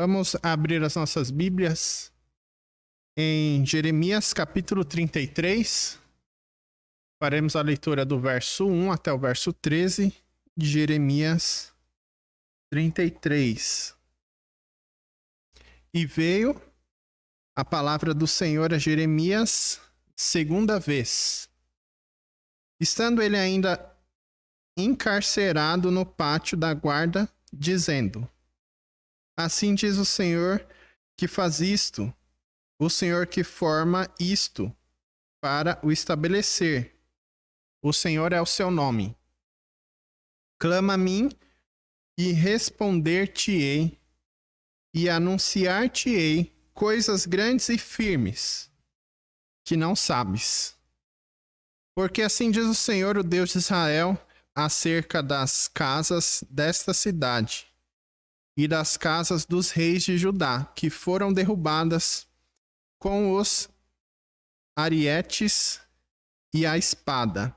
Vamos abrir as nossas Bíblias em Jeremias capítulo 33. Faremos a leitura do verso 1 até o verso 13 de Jeremias 33. E veio a palavra do Senhor a Jeremias segunda vez, estando ele ainda encarcerado no pátio da guarda, dizendo: Assim diz o Senhor que faz isto, o Senhor que forma isto para o estabelecer. O Senhor é o seu nome. Clama a mim e responder-te-ei e anunciar-te-ei coisas grandes e firmes que não sabes. Porque assim diz o Senhor, o Deus de Israel, acerca das casas desta cidade e das casas dos reis de Judá, que foram derrubadas com os arietes e a espada.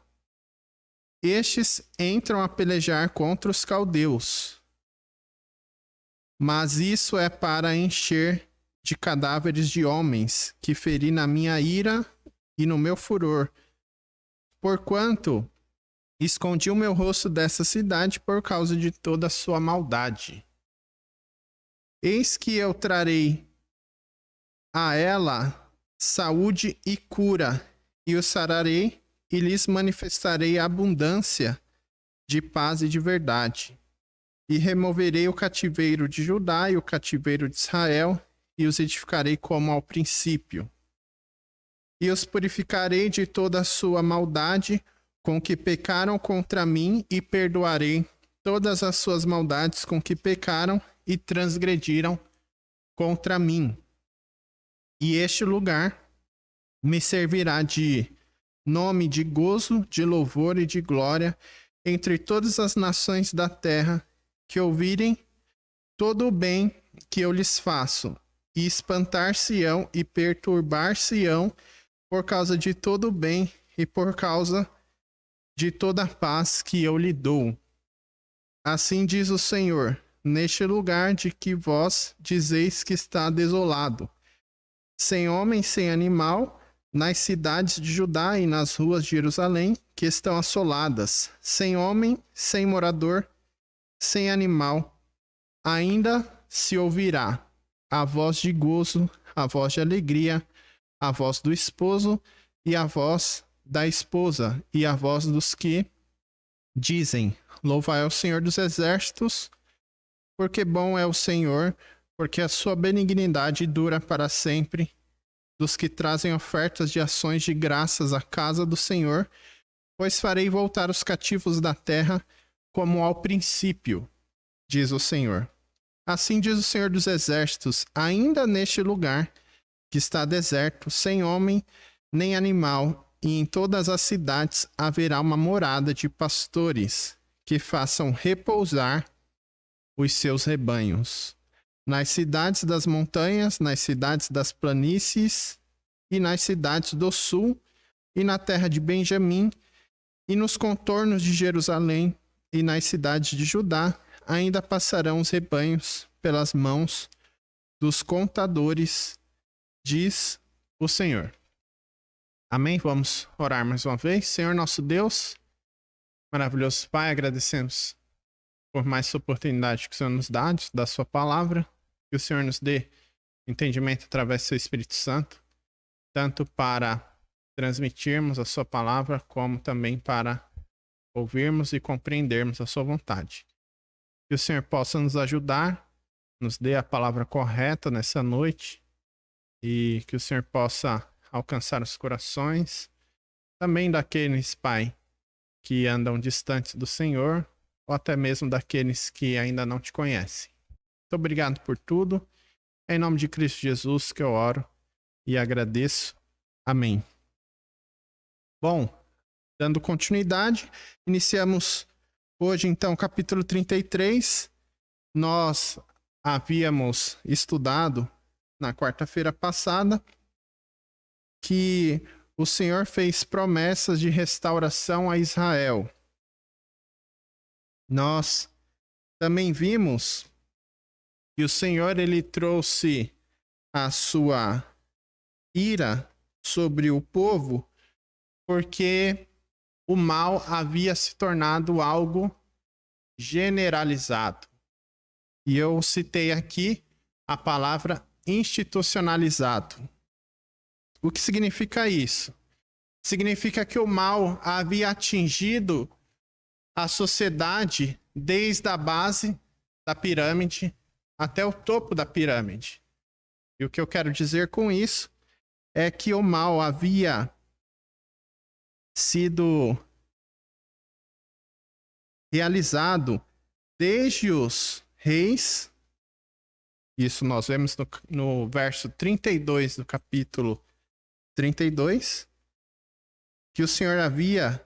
Estes entram a pelejar contra os caldeus, mas isso é para encher de cadáveres de homens que feri na minha ira e no meu furor, porquanto escondi o meu rosto dessa cidade por causa de toda a sua maldade. Eis que eu trarei a ela saúde e cura, e o sararei, e lhes manifestarei a abundância de paz e de verdade. E removerei o cativeiro de Judá e o cativeiro de Israel, e os edificarei como ao princípio. E os purificarei de toda a sua maldade, com que pecaram contra mim, e perdoarei todas as suas maldades com que pecaram e transgrediram contra mim. E este lugar me servirá de nome de gozo, de louvor e de glória entre todas as nações da terra que ouvirem todo o bem que eu lhes faço, e espantar-se-ão e perturbar-se-ão por causa de todo o bem e por causa de toda a paz que eu lhe dou. Assim diz o Senhor, neste lugar de que vós dizeis que está desolado, sem homem, sem animal, nas cidades de Judá e nas ruas de Jerusalém, que estão assoladas, sem homem, sem morador, sem animal, ainda se ouvirá a voz de gozo, a voz de alegria, a voz do esposo e a voz da esposa, e a voz dos que dizem: Louvai ao Senhor dos exércitos, porque bom é o Senhor, porque a sua benignidade dura para sempre. Dos que trazem ofertas de ações de graças à casa do Senhor, pois farei voltar os cativos da terra como ao princípio, diz o Senhor. Assim diz o Senhor dos exércitos, ainda neste lugar que está deserto, sem homem nem animal, e em todas as cidades haverá uma morada de pastores que façam repousar os seus rebanhos. Nas cidades das montanhas, nas cidades das planícies, e nas cidades do sul, e na terra de Benjamim, e nos contornos de Jerusalém, e nas cidades de Judá, ainda passarão os rebanhos pelas mãos dos contadores, diz o Senhor. Amém? Vamos orar mais uma vez. Senhor nosso Deus, maravilhoso Pai, agradecemos por mais essa oportunidade que o Senhor nos dá de estudar a sua palavra. Que o Senhor nos dê entendimento através do seu Espírito Santo, tanto para transmitirmos a sua palavra, como também para ouvirmos e compreendermos a sua vontade. Que o Senhor possa nos ajudar, nos dê a palavra correta nessa noite, e que o Senhor possa alcançar os corações, também daqueles, Pai, que andam distantes do Senhor, ou até mesmo daqueles que ainda não te conhecem. Muito obrigado por tudo. É em nome de Cristo Jesus que eu oro e agradeço. Amém. Bom, dando continuidade, iniciamos hoje então o capítulo 33. Nós havíamos estudado na quarta-feira passada que o Senhor fez promessas de restauração a Israel. Nós também vimos E o Senhor, ele trouxe a sua ira sobre o povo, porque o mal havia se tornado algo generalizado. E eu citei aqui a palavra institucionalizado. O que significa isso? Significa que o mal havia atingido a sociedade desde a base da pirâmide até o topo da pirâmide. E o que eu quero dizer com isso é que o mal havia sido realizado desde os reis. Isso nós vemos no verso 32 do capítulo 32, que o Senhor havia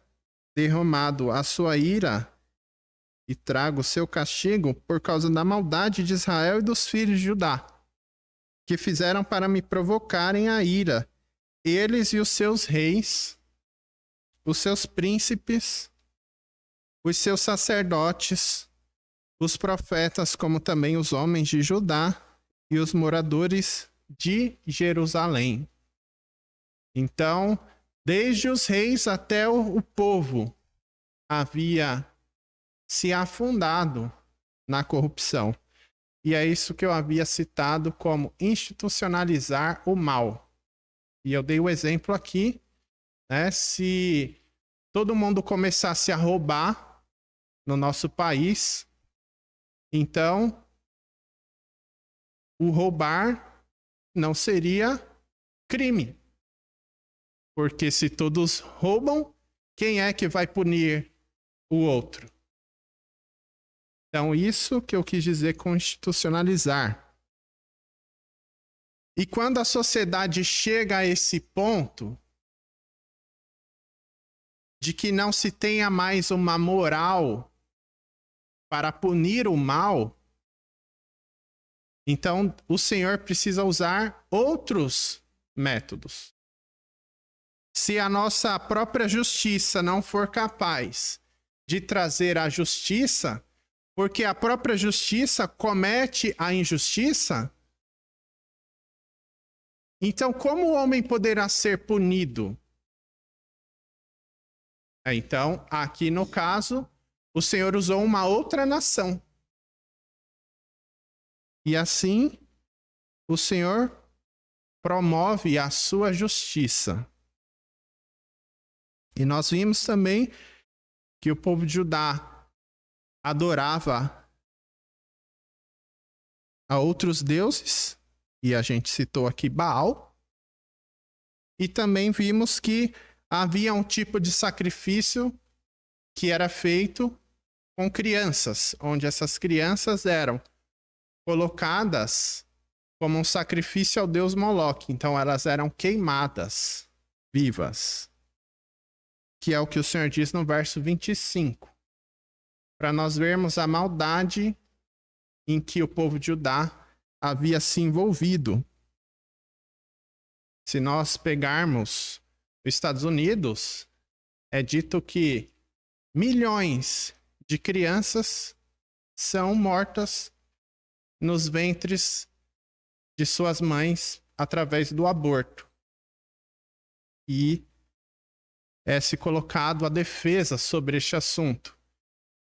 derramado a sua ira e trago o seu castigo por causa da maldade de Israel e dos filhos de Judá, que fizeram para me provocarem a ira, eles e os seus reis, os seus príncipes, os seus sacerdotes, os profetas, como também os homens de Judá e os moradores de Jerusalém. Então, desde os reis até o povo havia se afundado na corrupção. E é isso que eu havia citado como institucionalizar o mal. E eu dei o exemplo aqui, né? Se todo mundo começasse a roubar no nosso país, então o roubar não seria crime. Porque se todos roubam, quem é que vai punir o outro? Então, isso que eu quis dizer com institucionalizar. E quando a sociedade chega a esse ponto de que não se tenha mais uma moral para punir o mal, então o Senhor precisa usar outros métodos. Se a nossa própria justiça não for capaz de trazer a justiça, porque a própria justiça comete a injustiça, então como o homem poderá ser punido? Então, aqui no caso, o Senhor usou uma outra nação. E assim, o Senhor promove a sua justiça. E nós vimos também que o povo de Judá adorava a outros deuses, e a gente citou aqui Baal. E também vimos que havia um tipo de sacrifício que era feito com crianças, onde essas crianças eram colocadas como um sacrifício ao deus Moloque. Então elas eram queimadas vivas, que é o que o Senhor diz no verso 25. Para nós vermos a maldade em que o povo de Judá havia se envolvido. Se nós pegarmos os Estados Unidos, é dito que milhões de crianças são mortas nos ventres de suas mães através do aborto. E é-se colocado a defesa sobre este assunto,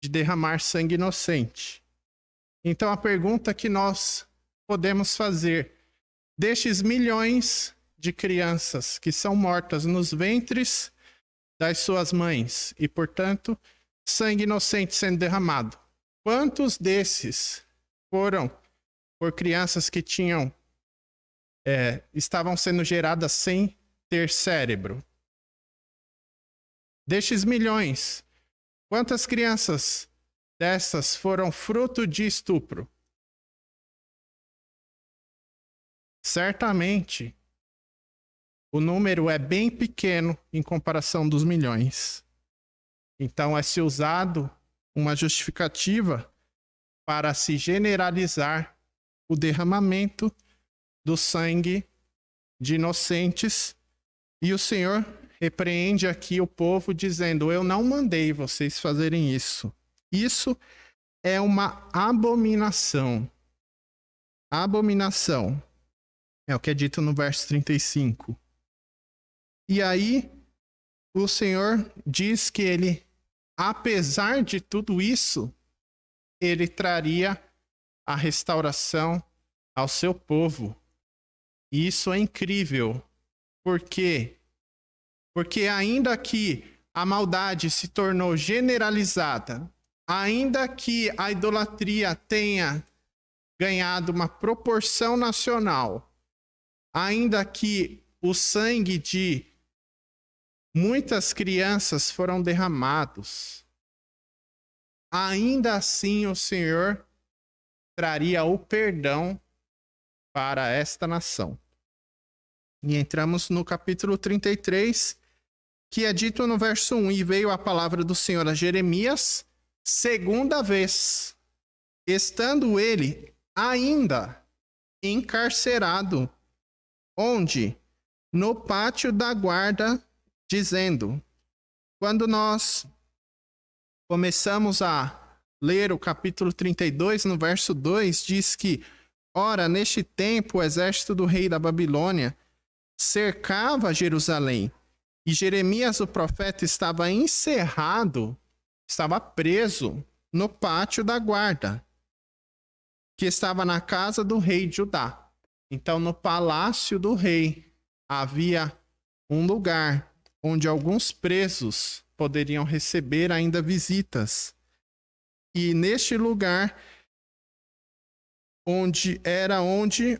de derramar sangue inocente. Então a pergunta que nós podemos fazer, destes milhões de crianças que são mortas nos ventres das suas mães e, portanto, sangue inocente sendo derramado, quantos desses foram por crianças que estavam sendo geradas sem ter cérebro? Destes milhões, quantas crianças dessas foram fruto de estupro? Certamente, o número é bem pequeno em comparação dos milhões. Então, é-se usado uma justificativa para se generalizar o derramamento do sangue de inocentes. E o Senhor repreende aqui o povo dizendo: eu não mandei vocês fazerem isso. Isso é uma abominação. abominação. É o que é dito no verso 35. E aí, o Senhor diz que ele, apesar de tudo isso, ele traria a restauração ao seu povo. E isso é incrível. Por quê? Porque ainda que a maldade se tornou generalizada, ainda que a idolatria tenha ganhado uma proporção nacional, ainda que o sangue de muitas crianças foram derramados, ainda assim o Senhor traria o perdão para esta nação. E entramos no capítulo 33, que é dito no verso 1, e veio a palavra do Senhor a Jeremias segunda vez, estando ele ainda encarcerado, onde? No pátio da guarda, dizendo, quando nós começamos a ler o capítulo 32, no verso 2, diz que, ora, neste tempo, o exército do rei da Babilônia cercava Jerusalém, e Jeremias, o profeta, estava encerrado, estava preso no pátio da guarda, que estava na casa do rei de Judá. Então, no palácio do rei, havia um lugar onde alguns presos poderiam receber ainda visitas. E neste lugar, onde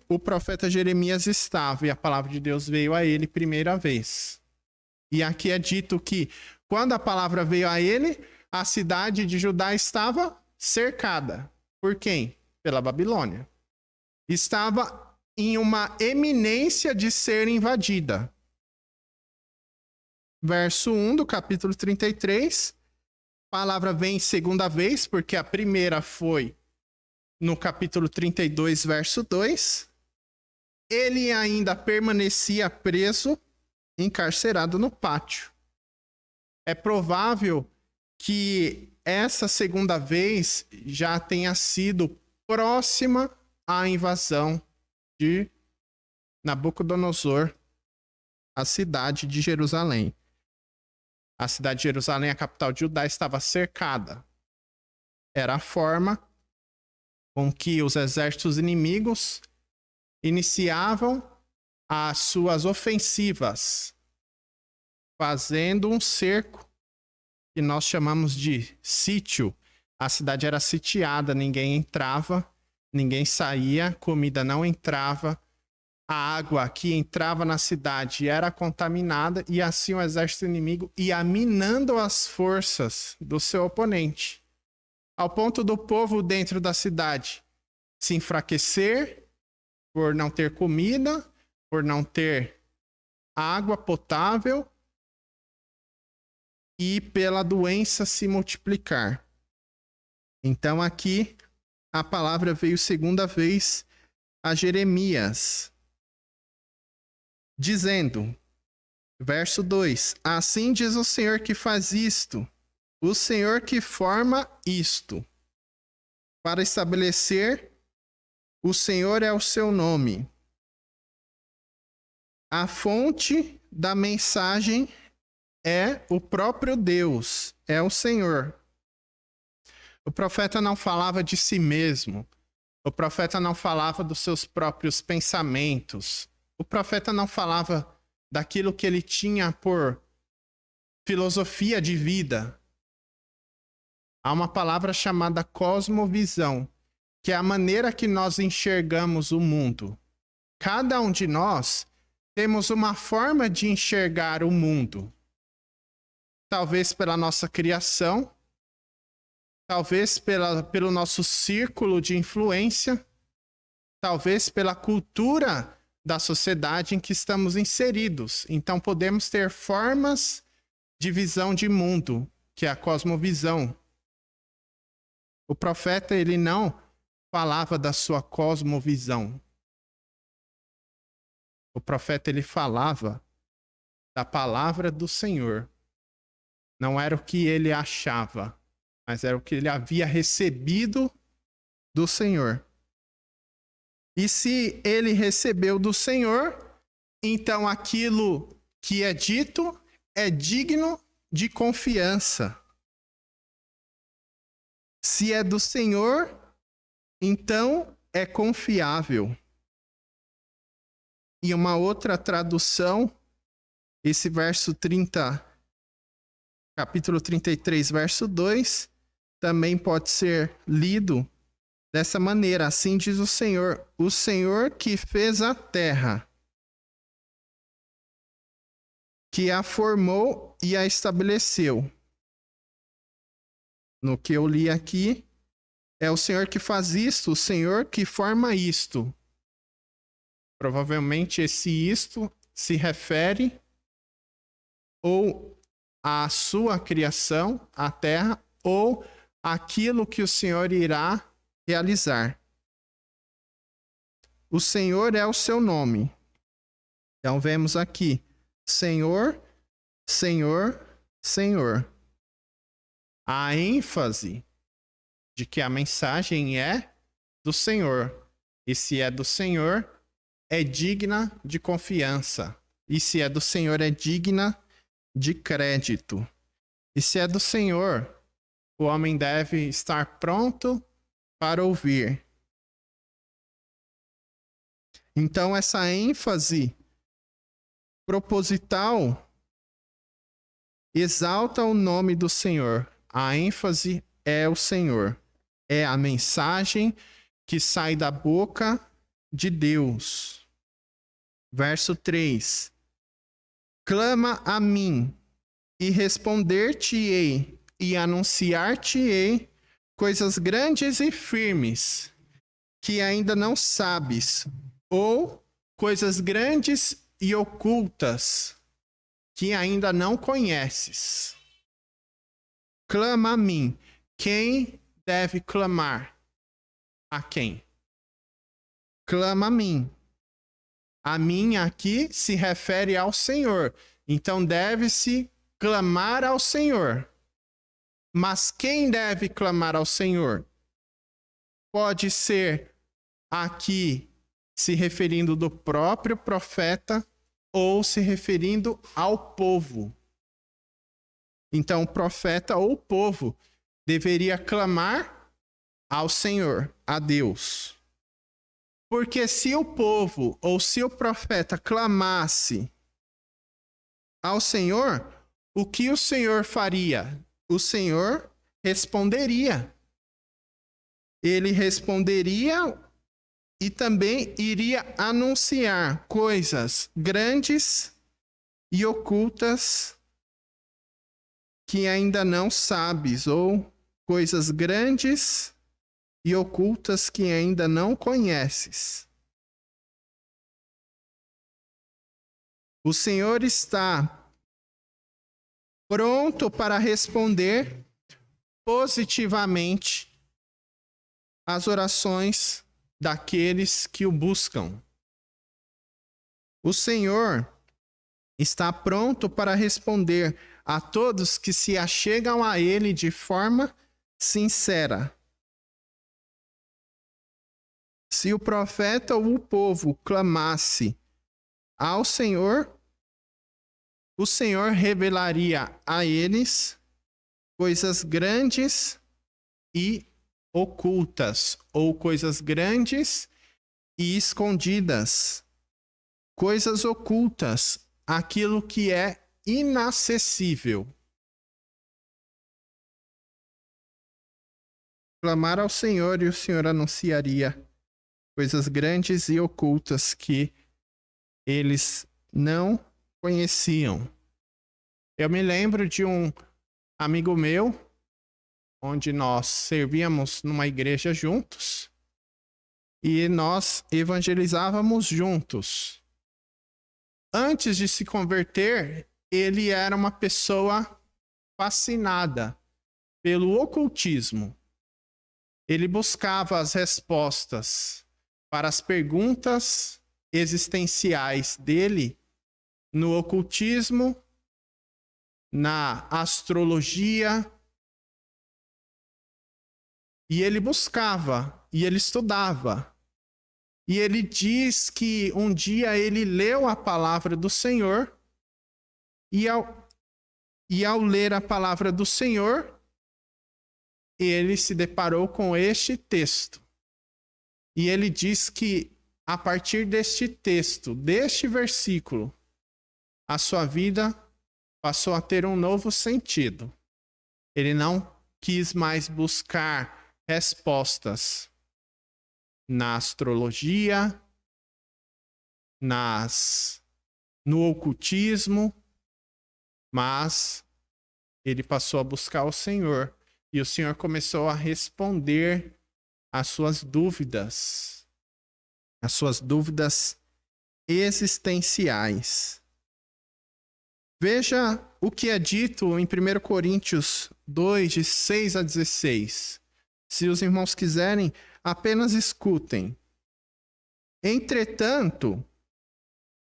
o profeta Jeremias estava, e a palavra de Deus veio a ele primeira vez. E aqui é dito que, quando a palavra veio a ele, a cidade de Judá estava cercada. Por quem? Pela Babilônia. Estava em uma eminência de ser invadida. Verso 1 do capítulo 33. A palavra vem segunda vez, porque a primeira foi no capítulo 32, verso 2. Ele ainda permanecia preso, encarcerado no pátio. É provável que essa segunda vez já tenha sido próxima à invasão de Nabucodonosor, a cidade de Jerusalém. A cidade de Jerusalém, a capital de Judá, estava cercada. Era a forma com que os exércitos inimigos iniciavam as suas ofensivas, fazendo um cerco que nós chamamos de sítio. A cidade era sitiada, ninguém entrava, ninguém saía, comida não entrava, a água que entrava na cidade era contaminada e assim o exército inimigo ia minando as forças do seu oponente, ao ponto do povo dentro da cidade se enfraquecer por não ter comida, por não ter água potável e pela doença se multiplicar. Então aqui a palavra veio segunda vez a Jeremias, dizendo, verso 2, assim diz o Senhor que faz isto, o Senhor que forma isto, para estabelecer, o Senhor é o seu nome. A fonte da mensagem é o próprio Deus, é o Senhor. O profeta não falava de si mesmo. O profeta não falava dos seus próprios pensamentos. O profeta não falava daquilo que ele tinha por filosofia de vida. Há uma palavra chamada cosmovisão, que é a maneira que nós enxergamos o mundo. Cada um de nós temos uma forma de enxergar o mundo. Talvez pela nossa criação, talvez pelo nosso círculo de influência, talvez pela cultura da sociedade em que estamos inseridos. Então podemos ter formas de visão de mundo, que é a cosmovisão. O profeta, ele não falava da sua cosmovisão. O profeta, ele falava da palavra do Senhor. Não era o que ele achava, mas era o que ele havia recebido do Senhor. E se ele recebeu do Senhor, então aquilo que é dito é digno de confiança. Se é do Senhor, então é confiável. E uma outra tradução, esse verso 30, capítulo 33, verso 2, também pode ser lido dessa maneira. Assim diz o Senhor que fez a terra, que a formou e a estabeleceu. No que eu li aqui, é o Senhor que faz isto, o Senhor que forma isto. Provavelmente esse isto se refere ou à sua criação, a terra, ou aquilo que o Senhor irá realizar. O Senhor é o seu nome. Então vemos aqui, Senhor, Senhor, Senhor. A ênfase de que a mensagem é do Senhor. E se é do Senhor, é digna de confiança. E se é do Senhor, é digna de crédito. E se é do Senhor, o homem deve estar pronto para ouvir. Então, essa ênfase proposital exalta o nome do Senhor. A ênfase é o Senhor. É a mensagem que sai da boca de Deus. Verso 3. Clama a mim, e responder-te-ei, e anunciar-te-ei coisas grandes e firmes, que ainda não sabes, ou coisas grandes e ocultas, que ainda não conheces. Clama a mim. Quem deve clamar? A quem? Clama a mim. A mim aqui se refere ao Senhor. Então deve-se clamar ao Senhor. Mas quem deve clamar ao Senhor? Pode ser aqui se referindo do próprio profeta ou se referindo ao povo. Então o profeta ou o povo deveria clamar ao Senhor, a Deus. Porque se o povo ou se o profeta clamasse ao Senhor, o que o Senhor faria? O Senhor responderia. Ele responderia e também iria anunciar coisas grandes e ocultas que ainda não sabes, ou coisas grandes e ocultas que ainda não conheces. O Senhor está pronto para responder positivamente às orações daqueles que o buscam. O Senhor está pronto para responder a todos que se achegam a Ele de forma sincera. Se o profeta ou o povo clamasse ao Senhor, o Senhor revelaria a eles coisas grandes e ocultas, ou coisas grandes e escondidas, coisas ocultas, aquilo que é inacessível. Clamar ao Senhor e o Senhor anunciaria coisas grandes e ocultas que eles não conheciam. Eu me lembro de um amigo meu, onde nós servíamos numa igreja juntos e nós evangelizávamos juntos. Antes de se converter, ele era uma pessoa fascinada pelo ocultismo. Ele buscava as respostas para as perguntas existenciais dele no ocultismo, na astrologia. E ele buscava, e ele estudava. E ele diz que um dia ele leu a palavra do Senhor, e ao ler a palavra do Senhor, ele se deparou com este texto. E ele diz que, a partir deste texto, deste versículo, a sua vida passou a ter um novo sentido. Ele não quis mais buscar respostas na astrologia, no ocultismo, mas ele passou a buscar o Senhor. E o Senhor começou a responder às suas dúvidas existenciais. Veja o que é dito em 1 Coríntios 2, de 6 a 16. Se os irmãos quiserem, apenas escutem. Entretanto,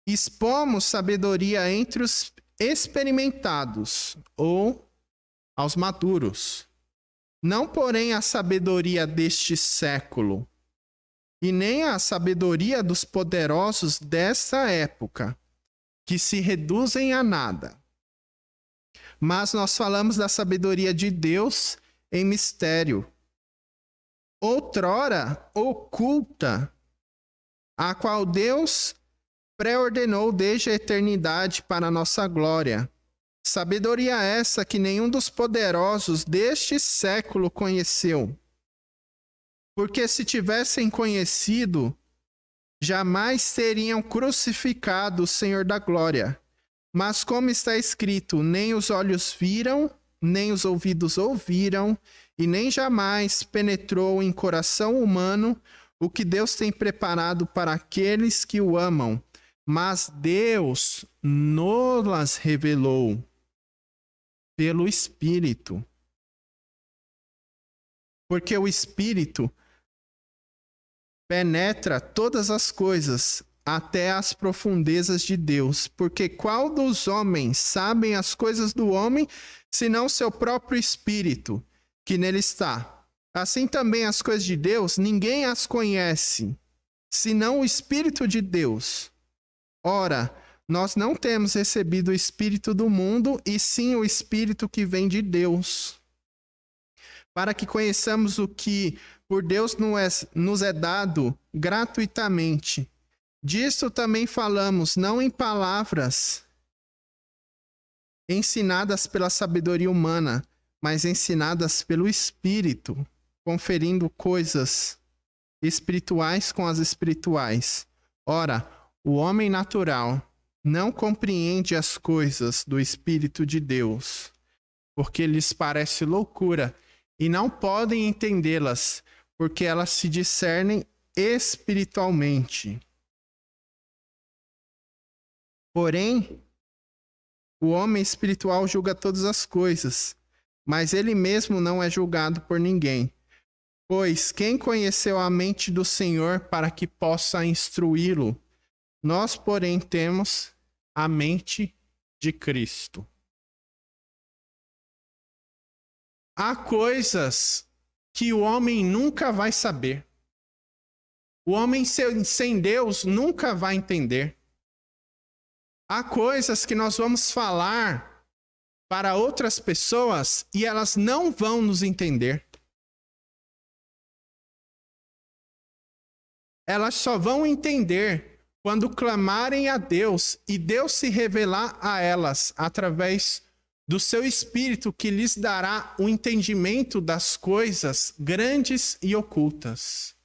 expomos sabedoria entre os experimentados, ou aos maduros. Não, porém, a sabedoria deste século, e nem a sabedoria dos poderosos desta época, que se reduzem a nada. Mas nós falamos da sabedoria de Deus em mistério, outrora oculta, a qual Deus pré-ordenou desde a eternidade para a nossa glória. Sabedoria essa que nenhum dos poderosos deste século conheceu. Porque se tivessem conhecido, jamais teriam crucificado o Senhor da glória. Mas como está escrito, nem os olhos viram, nem os ouvidos ouviram, e nem jamais penetrou em coração humano o que Deus tem preparado para aqueles que o amam. Mas Deus nos revelou pelo Espírito. Porque o Espírito penetra todas as coisas, até as profundezas de Deus. Porque qual dos homens sabem as coisas do homem, senão seu próprio Espírito, que nele está? Assim também as coisas de Deus, ninguém as conhece, senão o Espírito de Deus. Ora, nós não temos recebido o Espírito do mundo, e sim o Espírito que vem de Deus, para que conheçamos o que por Deus nos é dado gratuitamente. Disto também falamos, não em palavras ensinadas pela sabedoria humana, mas ensinadas pelo Espírito, conferindo coisas espirituais com as espirituais. Ora, o homem natural não compreende as coisas do Espírito de Deus, porque lhes parece loucura, e não podem entendê-las, porque elas se discernem espiritualmente. Porém, o homem espiritual julga todas as coisas, mas ele mesmo não é julgado por ninguém. Pois quem conheceu a mente do Senhor para que possa instruí-lo? Nós, porém, temos a mente de Cristo. Há coisas que o homem nunca vai saber. O homem sem Deus nunca vai entender. Há coisas que nós vamos falar para outras pessoas e elas não vão nos entender. Elas só vão entender quando clamarem a Deus e Deus se revelar a elas através do seu Espírito, que lhes dará o entendimento das coisas grandes e ocultas.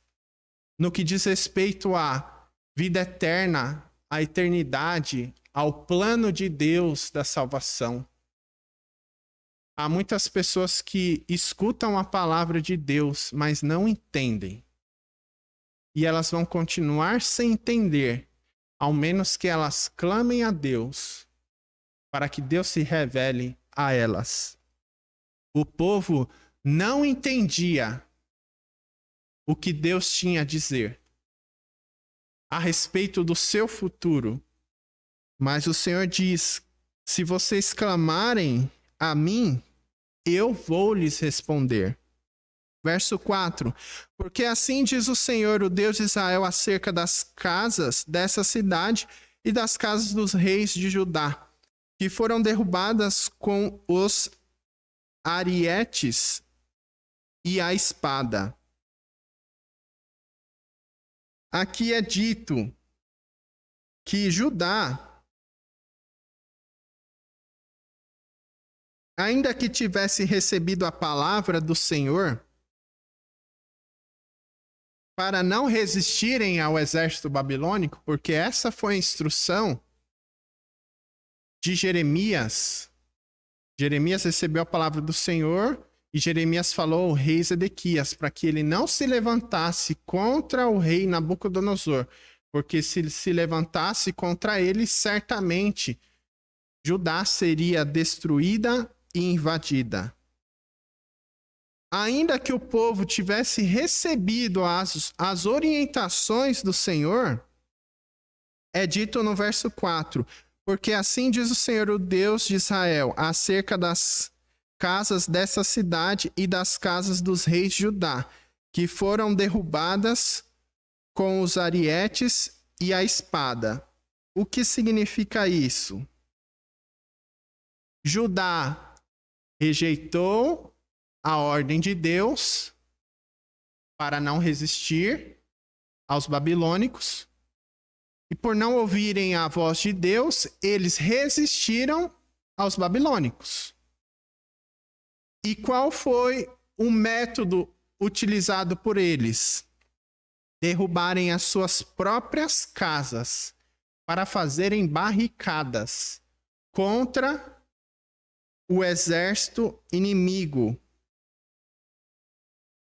No que diz respeito à vida eterna, à eternidade, ao plano de Deus da salvação. Há muitas pessoas que escutam a palavra de Deus, mas não entendem. E elas vão continuar sem entender, ao menos que elas clamem a Deus, para que Deus se revele a elas. O povo não entendia o que Deus tinha a dizer a respeito do seu futuro. Mas o Senhor diz: se vocês clamarem a mim, eu vou lhes responder. Verso 4. Porque assim diz o Senhor, o Deus de Israel, acerca das casas dessa cidade e das casas dos reis de Judá, que foram derrubadas com os arietes e a espada. Aqui é dito que Judá, ainda que tivesse recebido a palavra do Senhor, para não resistirem ao exército babilônico, porque essa foi a instrução de Jeremias. Jeremias recebeu a palavra do Senhor e Jeremias falou ao rei Zedequias para que ele não se levantasse contra o rei Nabucodonosor, porque se ele se levantasse contra ele, certamente Judá seria destruída e invadida. Ainda que o povo tivesse recebido as orientações do Senhor, é dito no verso 4, porque assim diz o Senhor, o Deus de Israel, acerca das casas dessa cidade e das casas dos reis de Judá, que foram derrubadas com os arietes e a espada. O que significa isso? Judá rejeitou a ordem de Deus para não resistir aos babilônicos, e por não ouvirem a voz de Deus, eles resistiram aos babilônicos. E qual foi o método utilizado por eles? Derrubarem as suas próprias casas para fazerem barricadas contra o exército inimigo.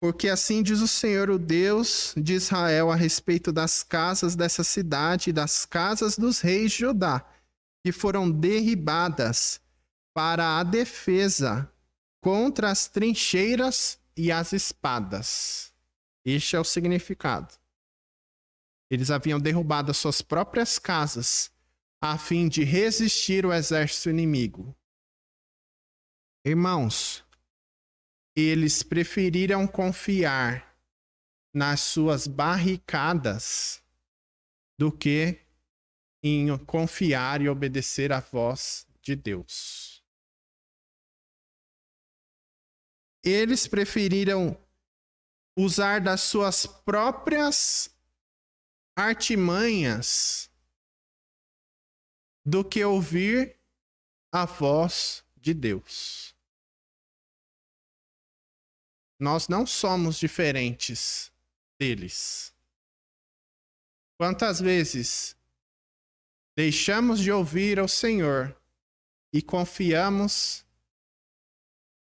Porque assim diz o Senhor, o Deus de Israel, a respeito das casas dessa cidade e das casas dos reis de Judá, que foram derribadas para a defesa contra as trincheiras e as espadas. Este é o significado. Eles haviam derrubado as suas próprias casas a fim de resistir ao exército inimigo. Irmãos, eles preferiram confiar nas suas barricadas do que em confiar e obedecer à voz de Deus. Eles preferiram usar das suas próprias artimanhas do que ouvir a voz de Deus. Nós não somos diferentes deles. Quantas vezes deixamos de ouvir ao Senhor e confiamos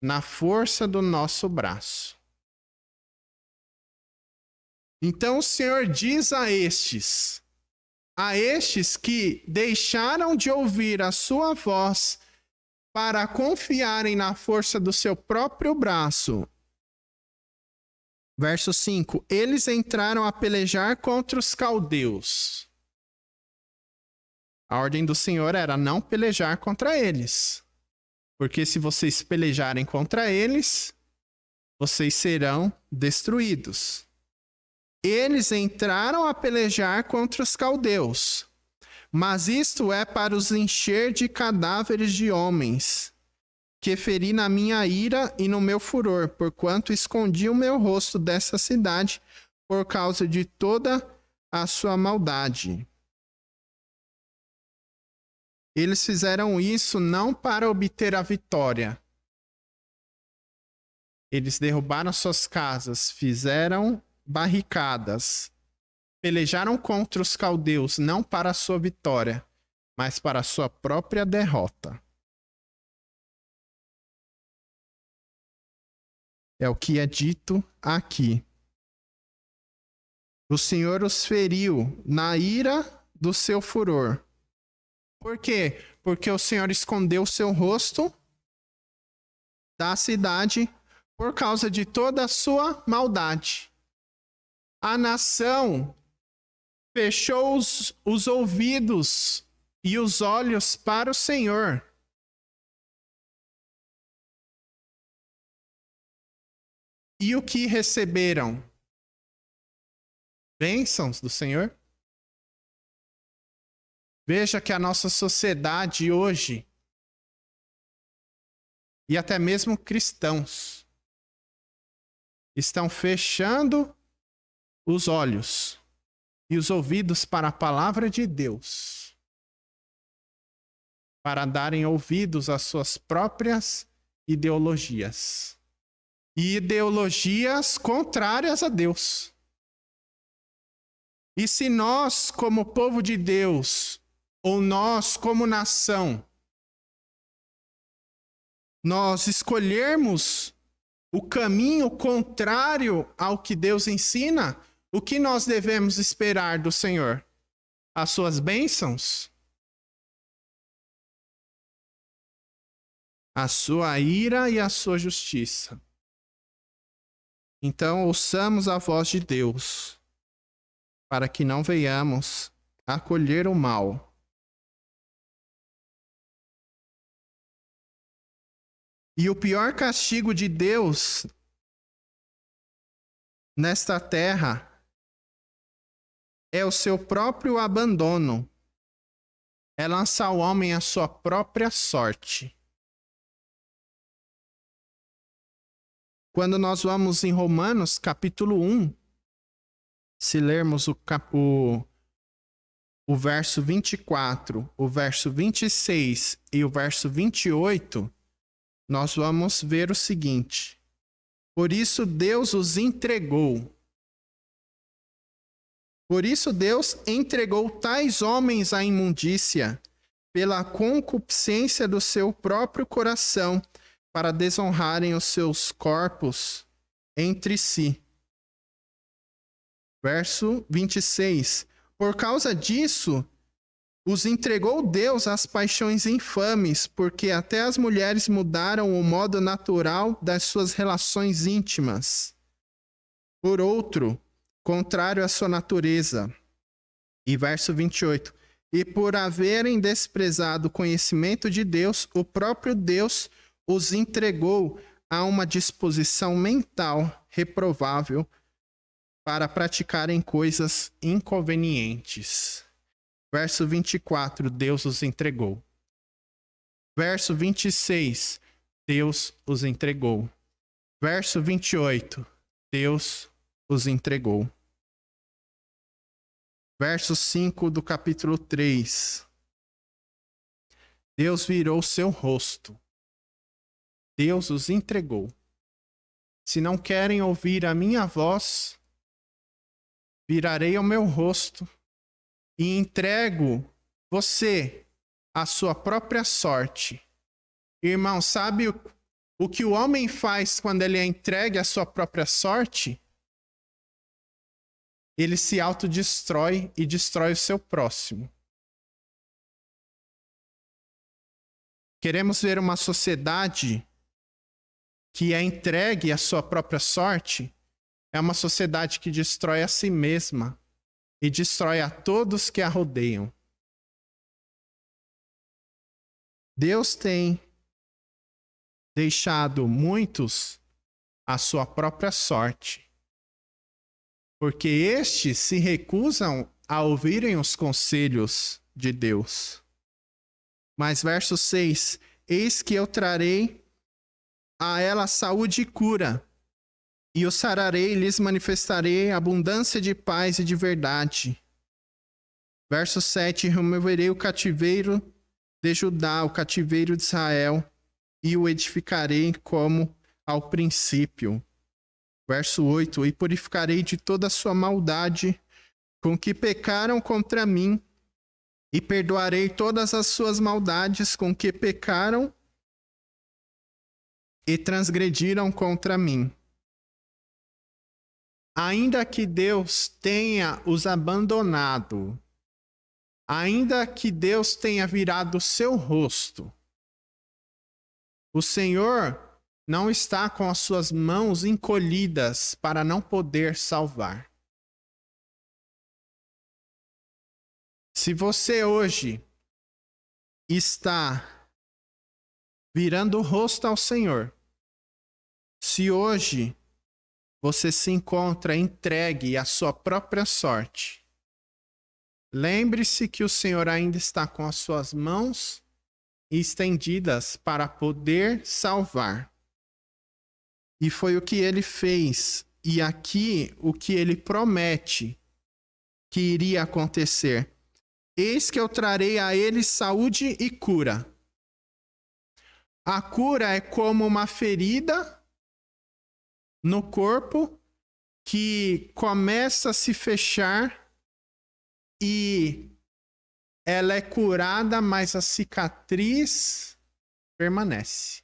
na força do nosso braço? Então o Senhor diz a estes que deixaram de ouvir a sua voz para confiarem na força do seu próprio braço. Verso 5. Eles entraram a pelejar contra os caldeus. A ordem do Senhor era não pelejar contra eles. Porque se vocês pelejarem contra eles, vocês serão destruídos. Eles entraram a pelejar contra os caldeus. Mas isto é para os encher de cadáveres de homens, que feri na minha ira e no meu furor, porquanto escondi o meu rosto dessa cidade por causa de toda a sua maldade. Eles fizeram isso não para obter a vitória. Eles derrubaram suas casas, fizeram barricadas, pelejaram contra os caldeus não para a sua vitória, mas para a sua própria derrota. É o que é dito aqui. O Senhor os feriu na ira do seu furor. Por quê? Porque o Senhor escondeu o seu rosto da cidade por causa de toda a sua maldade. A nação fechou os ouvidos e os olhos para o Senhor. E o que receberam? Bênçãos do Senhor? Veja que a nossa sociedade hoje, e até mesmo cristãos, estão fechando os olhos e os ouvidos para a palavra de Deus, para darem ouvidos às suas próprias ideologias. E ideologias contrárias a Deus. E se nós, como povo de Deus, ou nós, como nação, nós escolhermos o caminho contrário ao que Deus ensina, o que nós devemos esperar do Senhor? As suas bênçãos? A sua ira e a sua justiça. Então, ouçamos a voz de Deus, para que não venhamos acolher o mal. E o pior castigo de Deus nesta terra é o seu próprio abandono. É lançar o homem à sua própria sorte. Quando nós vamos em Romanos, capítulo 1, se lermos o verso 24, o verso 26 e o verso 28, nós vamos ver o seguinte: por isso Deus os entregou. Por isso Deus entregou tais homens à imundícia, pela concupiscência do seu próprio coração, para desonrarem os seus corpos entre si. Verso 26. Por causa disso, os entregou Deus às paixões infames, porque até as mulheres mudaram o modo natural das suas relações íntimas. Por outro, contrário à sua natureza. E verso 28. E por haverem desprezado o conhecimento de Deus, o próprio Deus os entregou a uma disposição mental reprovável para praticarem coisas inconvenientes. Verso 24, Deus os entregou. Verso 26, Deus os entregou. Verso 28, Deus os entregou. Verso 5 do capítulo 3. Deus virou seu rosto. Deus os entregou. Se não querem ouvir a minha voz, virarei o meu rosto e entrego você à sua própria sorte. Irmão, sabe o que o homem faz quando ele é entregue à sua própria sorte? Ele se autodestrói e destrói o seu próximo. Queremos ver uma sociedade que é entregue à sua própria sorte? É uma sociedade que destrói a si mesma e destrói a todos que a rodeiam. Deus tem deixado muitos à sua própria sorte, porque estes se recusam a ouvirem os conselhos de Deus. Mas verso 6, eis que eu trarei a ela saúde e cura, e o sararei e lhes manifestarei abundância de paz e de verdade. Verso 7, removerei o cativeiro de Judá, o cativeiro de Israel, e o edificarei como ao princípio. Verso 8, e purificarei de toda a sua maldade com que pecaram contra mim, e perdoarei todas as suas maldades com que pecaram e transgrediram contra mim. Ainda que Deus tenha os abandonado, ainda que Deus tenha virado o seu rosto, o Senhor não está com as suas mãos encolhidas para não poder salvar. Se você hoje está virando o rosto ao Senhor, se hoje você se encontra entregue à sua própria sorte. Lembre-se que o Senhor ainda está com as suas mãos estendidas para poder salvar. E foi o que ele fez. E aqui o que ele promete que iria acontecer. Eis que eu trarei a eles saúde e cura. A cura é como uma ferida no corpo que começa a se fechar e ela é curada, mas a cicatriz permanece.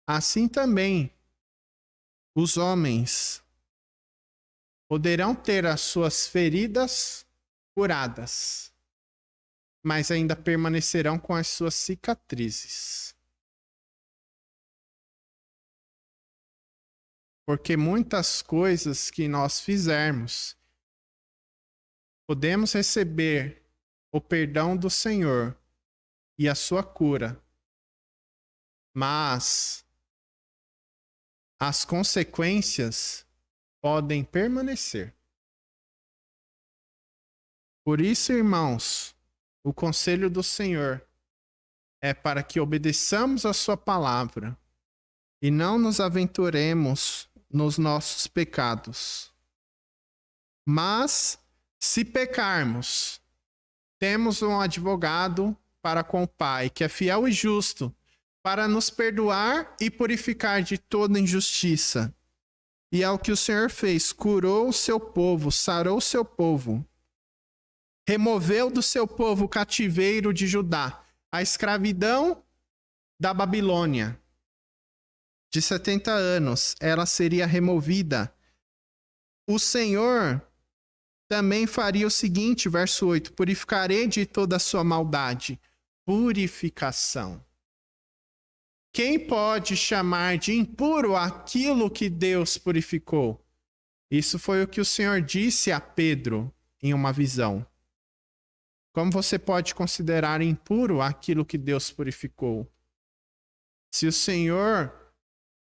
Assim também, os homens poderão ter as suas feridas curadas, mas ainda permanecerão com as suas cicatrizes. Porque muitas coisas que nós fizermos, podemos receber o perdão do Senhor e a sua cura, mas as consequências podem permanecer. Por isso, irmãos, o conselho do Senhor é para que obedeçamos a sua palavra e não nos aventuremos nos nossos pecados. Mas, se pecarmos, temos um advogado para com o Pai, que é fiel e justo, para nos perdoar e purificar de toda injustiça. E é o que o Senhor fez, curou o seu povo, sarou o seu povo, removeu do seu povo o cativeiro de Judá, a escravidão da Babilônia. De 70 anos, ela seria removida. O Senhor também faria o seguinte, verso 8, purificarei de toda a sua maldade. Purificação. Quem pode chamar de impuro aquilo que Deus purificou? Isso foi o que o Senhor disse a Pedro em uma visão. Como você pode considerar impuro aquilo que Deus purificou? Se o Senhor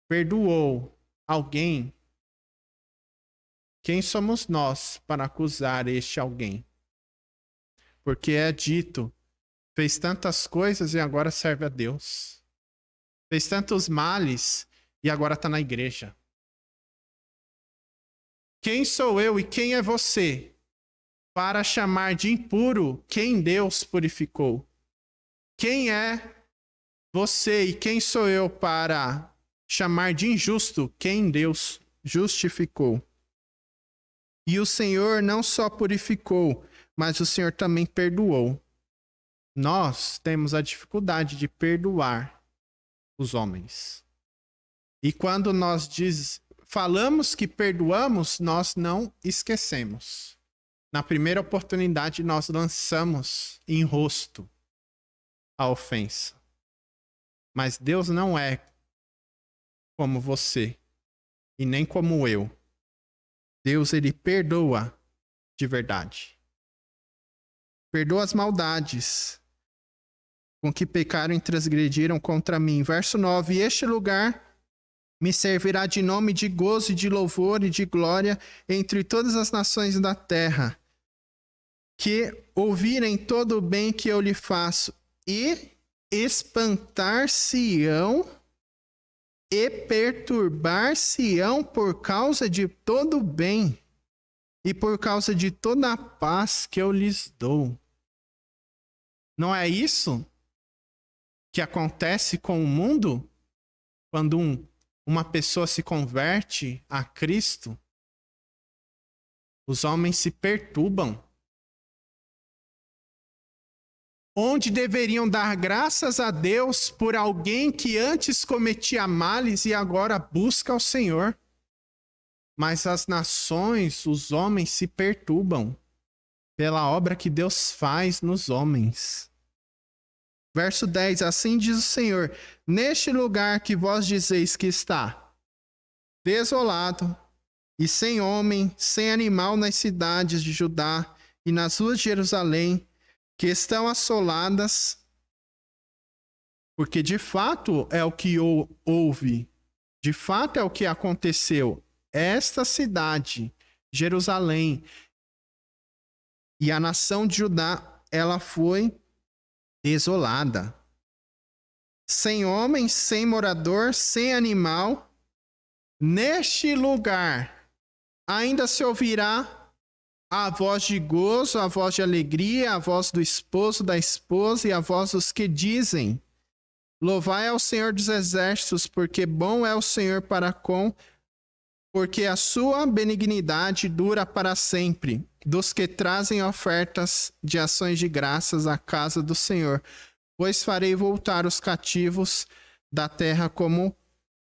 perdoou alguém, quem somos nós para acusar este alguém? Porque é dito, fez tantas coisas e agora serve a Deus. Fez tantos males e agora está na igreja. Quem sou eu e quem é você para chamar de impuro quem Deus purificou? Quem é você e quem sou eu para chamar de injusto quem Deus justificou? E o Senhor não só purificou, mas o Senhor também perdoou. Nós temos a dificuldade de perdoar os homens. E quando nós falamos que perdoamos, nós não esquecemos. Na primeira oportunidade, nós lançamos em rosto a ofensa. Mas Deus não é como você e nem como eu. Deus, ele perdoa de verdade. Perdoa as maldades com que pecaram e transgrediram contra mim. Verso 9, este lugar me servirá de nome de gozo e de louvor e de glória entre todas as nações da terra, que ouvirem todo o bem que eu lhe faço e espantar-se-ão e perturbar-se-ão por causa de todo o bem e por causa de toda a paz que eu lhes dou. Não é isso que acontece com o mundo quando uma pessoa se converte a Cristo? Os homens se perturbam. Onde deveriam dar graças a Deus por alguém que antes cometia males e agora busca o Senhor. Mas as nações, os homens se perturbam pela obra que Deus faz nos homens. Verso 10, assim diz o Senhor, neste lugar que vós dizeis que está desolado e sem homem, sem animal nas cidades de Judá e nas ruas de Jerusalém, que estão assoladas, porque de fato é o que houve. De fato é o que aconteceu. Esta cidade, Jerusalém, e a nação de Judá, ela foi desolada. Sem homem, sem morador, sem animal. Neste lugar ainda se ouvirá a voz de gozo, a voz de alegria, a voz do esposo, da esposa e a voz dos que dizem: louvai ao Senhor dos exércitos, porque bom é o Senhor para com, porque a sua benignidade dura para sempre, dos que trazem ofertas de ações de graças à casa do Senhor. Pois farei voltar os cativos da terra como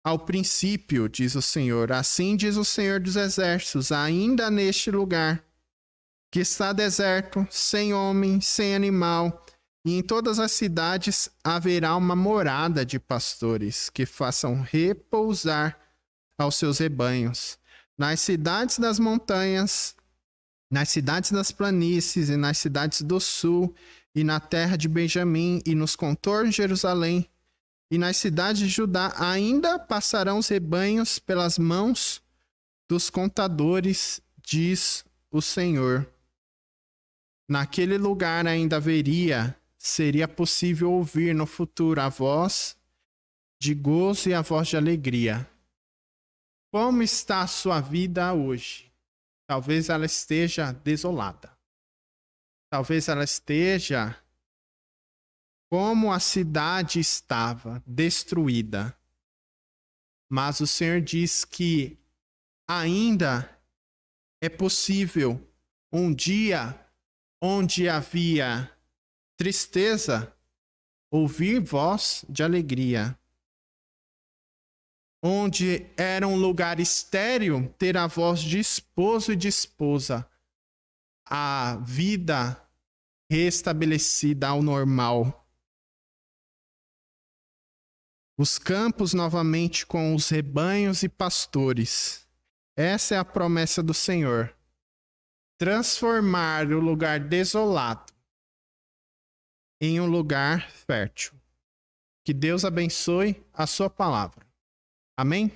ao princípio, diz o Senhor. Assim diz o Senhor dos exércitos, ainda neste lugar, que está deserto, sem homem, sem animal, e em todas as cidades haverá uma morada de pastores, que façam repousar aos seus rebanhos. Nas cidades das montanhas, nas cidades das planícies e nas cidades do sul, e na terra de Benjamim, e nos contornos de Jerusalém, e nas cidades de Judá, ainda passarão os rebanhos pelas mãos dos contadores, diz o Senhor. Naquele lugar ainda seria possível ouvir no futuro a voz de gozo e a voz de alegria. Como está a sua vida hoje? Talvez ela esteja desolada. Talvez ela esteja como a cidade estava, destruída. Mas o Senhor diz que ainda é possível um dia onde havia tristeza, ouvir voz de alegria. Onde era um lugar estéril, ter a voz de esposo e de esposa. A vida restabelecida ao normal. Os campos novamente com os rebanhos e pastores. Essa é a promessa do Senhor. Transformar o lugar desolado em um lugar fértil. Que Deus abençoe a sua palavra. Amém?